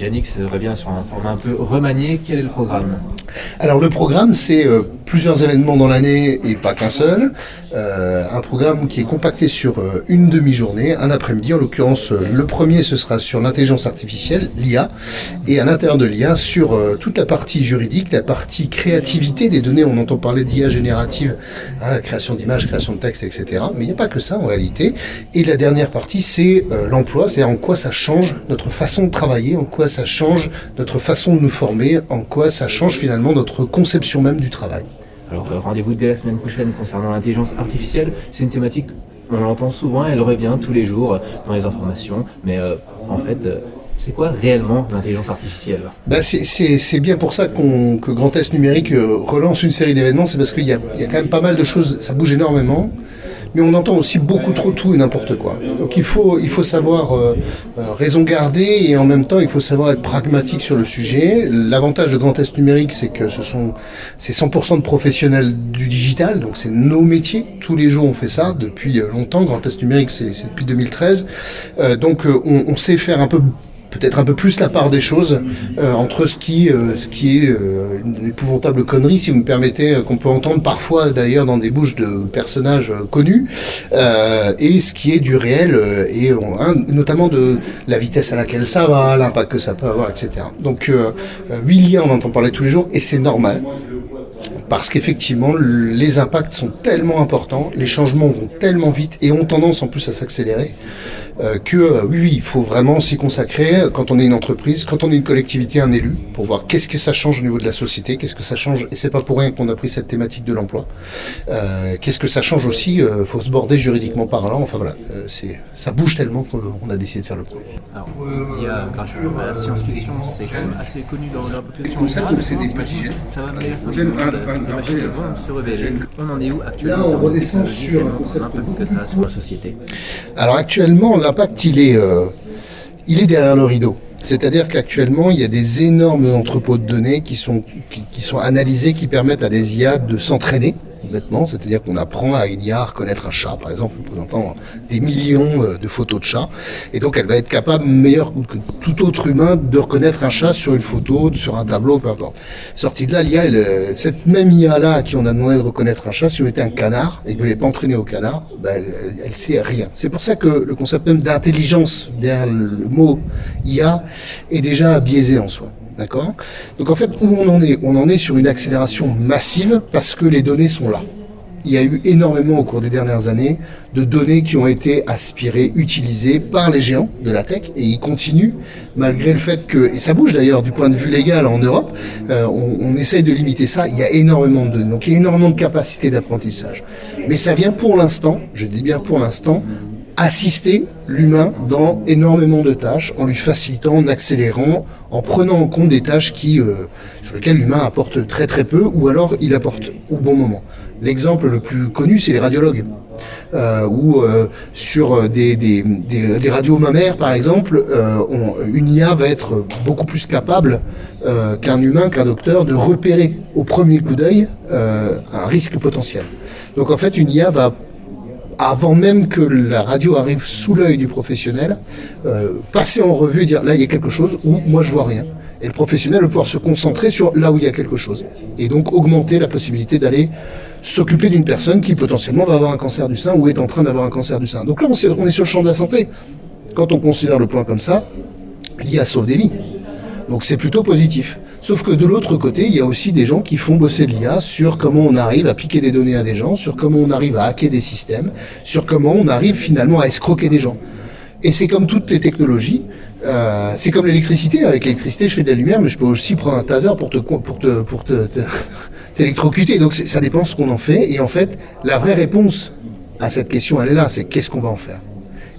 Genix revient sur un format un peu remanié. Quel est le programme ? Alors le programme, c'est plusieurs événements dans l'année et pas qu'un seul. Un programme qui est compacté sur une demi-journée, un après-midi. En l'occurrence, le premier, ce sera sur l'intelligence artificielle, l'IA, et à l'intérieur de l'IA, sur toute la partie juridique, la partie créativité des données. On entend parler d'IA générative, création d'images, création de textes, etc. Mais il n'y a pas que ça en réalité. Et la dernière partie, c'est l'emploi, c'est-à-dire en quoi ça change notre façon de travailler, en quoi ça change notre façon de nous former, en quoi ça change finalement notre conception même du travail. Alors rendez-vous dès la semaine prochaine concernant l'intelligence artificielle. C'est une thématique, on l'entend souvent, elle revient tous les jours dans les informations. Mais en fait, c'est quoi réellement l'intelligence artificielle ? C'est bien pour ça que Grand Est Numérique relance une série d'événements. C'est parce qu'il y a quand même pas mal de choses, ça bouge énormément. Mais on entend aussi beaucoup trop tout et n'importe quoi. Donc il faut savoir raison garder et en même temps il faut savoir être pragmatique sur le sujet. L'avantage de Grand Est Numérique, c'est que c'est 100% de professionnels du digital, donc c'est nos métiers. Tous les jours on fait ça depuis longtemps. Grand Est Numérique c'est depuis 2013. Donc on sait faire peut-être un peu plus la part des choses entre ce qui est une épouvantable connerie, si vous me permettez, qu'on peut entendre parfois d'ailleurs dans des bouches de personnages connus, et ce qui est du réel, notamment de la vitesse à laquelle ça va, l'impact que ça peut avoir, etc. Donc oui, l'IA, on entend parler tous les jours, et c'est normal. Parce qu'effectivement, les impacts sont tellement importants, les changements vont tellement vite et ont tendance en plus à s'accélérer oui, il faut vraiment s'y consacrer quand on est une entreprise, quand on est une collectivité, un élu, pour voir qu'est-ce que ça change au niveau de la société, qu'est-ce que ça change, et c'est pas pour rien qu'on a pris cette thématique de l'emploi. Qu'est-ce que ça change aussi, faut se border juridiquement parlant, enfin voilà, ça bouge tellement qu'on a décidé de faire le projet. Alors, il y a, grâce à la science-fiction, c'est quand même assez connu dans la population. C'est des petits gènes. Ça va venir, les machines vont se révéler. On en est où actuellement? Là, on redescend sur un concept que ça a sur la société. Alors actuellement, l'impact, il est derrière le rideau. C'est-à-dire qu'actuellement, il y a des énormes entrepôts de données qui sont analysés, qui permettent à des IA de s'entraîner, bêtement. C'est-à-dire qu'on apprend à une IA à reconnaître un chat, par exemple, en présentant des millions de photos de chats. Et donc, elle va être capable, meilleure que tout autre humain, de reconnaître un chat sur une photo, sur un tableau, peu importe. Sortie de là, l'IA, cette même IA-là à qui on a demandé de reconnaître un chat, si on était un canard et que vous ne l'avez pas entraîné au canard, elle sait rien. C'est pour ça que le concept même d'intelligence derrière le mot IA est déjà biaisé en soi. D'accord ? Donc en fait, où on en est ? On en est sur une accélération massive parce que les données sont là. Il y a eu énormément au cours des dernières années de données qui ont été aspirées, utilisées par les géants de la tech et ils continuent malgré le fait que, et ça bouge d'ailleurs du point de vue légal en Europe, on essaye de limiter ça, il y a énormément de données, donc il y a énormément de capacités d'apprentissage. Mais ça vient pour l'instant, je dis bien pour l'instant, assister l'humain dans énormément de tâches, en lui facilitant, en accélérant, en prenant en compte des tâches sur lesquelles l'humain apporte très très peu, ou alors il apporte au bon moment. L'exemple le plus connu, c'est les radiologues, sur des radios mammaires, par exemple, une IA va être beaucoup plus capable qu'un humain, qu'un docteur, de repérer au premier coup d'œil un risque potentiel. Donc en fait, une IA va, avant même que la radio arrive sous l'œil du professionnel, passer en revue et dire là il y a quelque chose ou moi je vois rien. Et le professionnel va pouvoir se concentrer sur là où il y a quelque chose. Et donc augmenter la possibilité d'aller s'occuper d'une personne qui potentiellement va avoir un cancer du sein ou est en train d'avoir un cancer du sein. Donc là on est sur le champ de la santé. Quand on considère le point comme ça, l'IA sauve des vies. Donc c'est plutôt positif. Sauf que de l'autre côté, il y a aussi des gens qui font bosser de l'IA sur comment on arrive à piquer des données à des gens, sur comment on arrive à hacker des systèmes, sur comment on arrive finalement à escroquer des gens. Et c'est comme toutes les technologies, c'est comme l'électricité. Avec l'électricité, je fais de la lumière, mais je peux aussi prendre un taser pour t'électrocuter. Donc ça dépend ce qu'on en fait. Et en fait, la vraie réponse à cette question, elle est là, c'est qu'est-ce qu'on va en faire.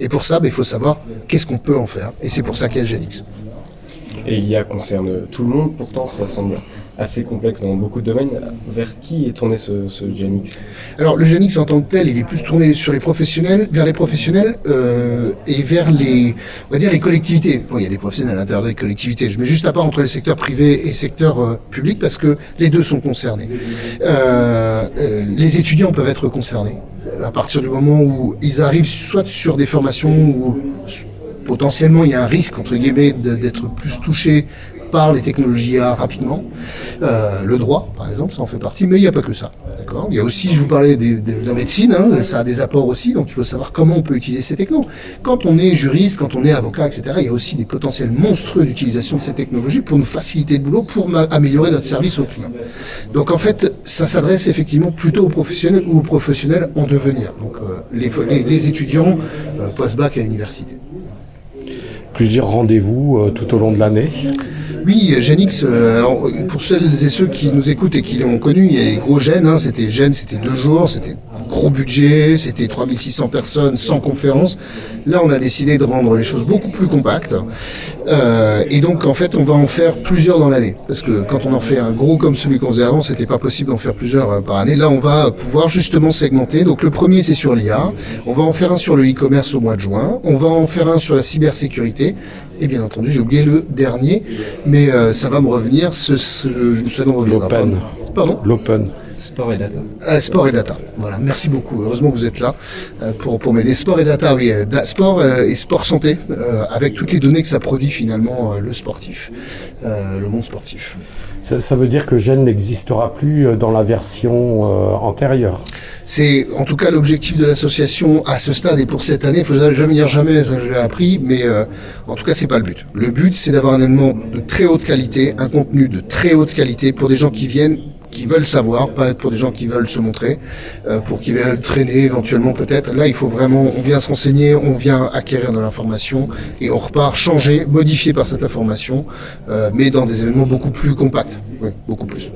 Et pour ça, il faut savoir qu'est-ce qu'on peut en faire. Et c'est pour ça qu'il y a Genix. Et l'IA concerne tout le monde, pourtant ça semble assez complexe dans beaucoup de domaines. Vers qui est tourné ce Genix ? Alors le Genix en tant que tel, il est plus tourné sur les professionnels, vers les professionnels et vers les collectivités. Bon, il y a des professionnels à l'intérieur des collectivités. Je mets juste à part entre les secteurs privés et secteurs publics parce que les deux sont concernés. Les étudiants peuvent être concernés à partir du moment où ils arrivent soit sur des formations ou potentiellement il y a un risque entre guillemets d'être plus touché par les technologies IA rapidement. Le droit, par exemple, ça en fait partie, mais il n'y a pas que ça. D'accord. Il y a aussi, je vous parlais de la médecine, hein, ça a des apports aussi, donc il faut savoir comment on peut utiliser ces technos. Quand on est juriste, quand on est avocat, etc., il y a aussi des potentiels monstrueux d'utilisation de ces technologies pour nous faciliter le boulot, pour améliorer notre service aux clients. Donc en fait, ça s'adresse effectivement plutôt aux professionnels ou aux professionnels en devenir, donc les étudiants post-bac à l'université. Plusieurs rendez-vous tout au long de l'année. Oui, GenX, alors pour celles et ceux qui nous écoutent et qui l'ont connu, il y a les gros Gen, hein, c'était 2 jours, c'était gros budget, c'était 3600 personnes sans conférence. Là, on a décidé de rendre les choses beaucoup plus compactes. Et donc, en fait, on va en faire plusieurs dans l'année. Parce que quand on en fait un gros comme celui qu'on faisait avant, c'était pas possible d'en faire plusieurs par année. Là, on va pouvoir justement segmenter. Donc, le premier, c'est sur l'IA. On va en faire un sur le e-commerce au mois de juin. On va en faire un sur la cybersécurité. Et bien entendu, j'ai oublié le dernier, mais ça va me revenir. Ça ne me reviendra pas. L'Open. Pardon ? L'Open. Sport et data. Sport et data. Voilà, merci beaucoup. Heureusement que vous êtes là pour m'aider. Sport et data, oui. Sport et sport santé, avec toutes les données que ça produit finalement le sportif, le monde sportif. Ça veut dire que Gen n'existera plus dans la version antérieure. C'est en tout cas l'objectif de l'association à ce stade et pour cette année. Il faut jamais dire jamais, ça je l'ai appris, mais en tout cas c'est pas le but. Le but c'est d'avoir un événement de très haute qualité, un contenu de très haute qualité pour des gens qui viennent, qui veulent savoir, pas pour des gens qui veulent se montrer, pour qui veulent traîner éventuellement peut-être. Là, il faut vraiment, on vient s'enseigner, on vient acquérir de l'information et on repart changé, modifié par cette information, mais dans des événements beaucoup plus compacts, oui, beaucoup plus.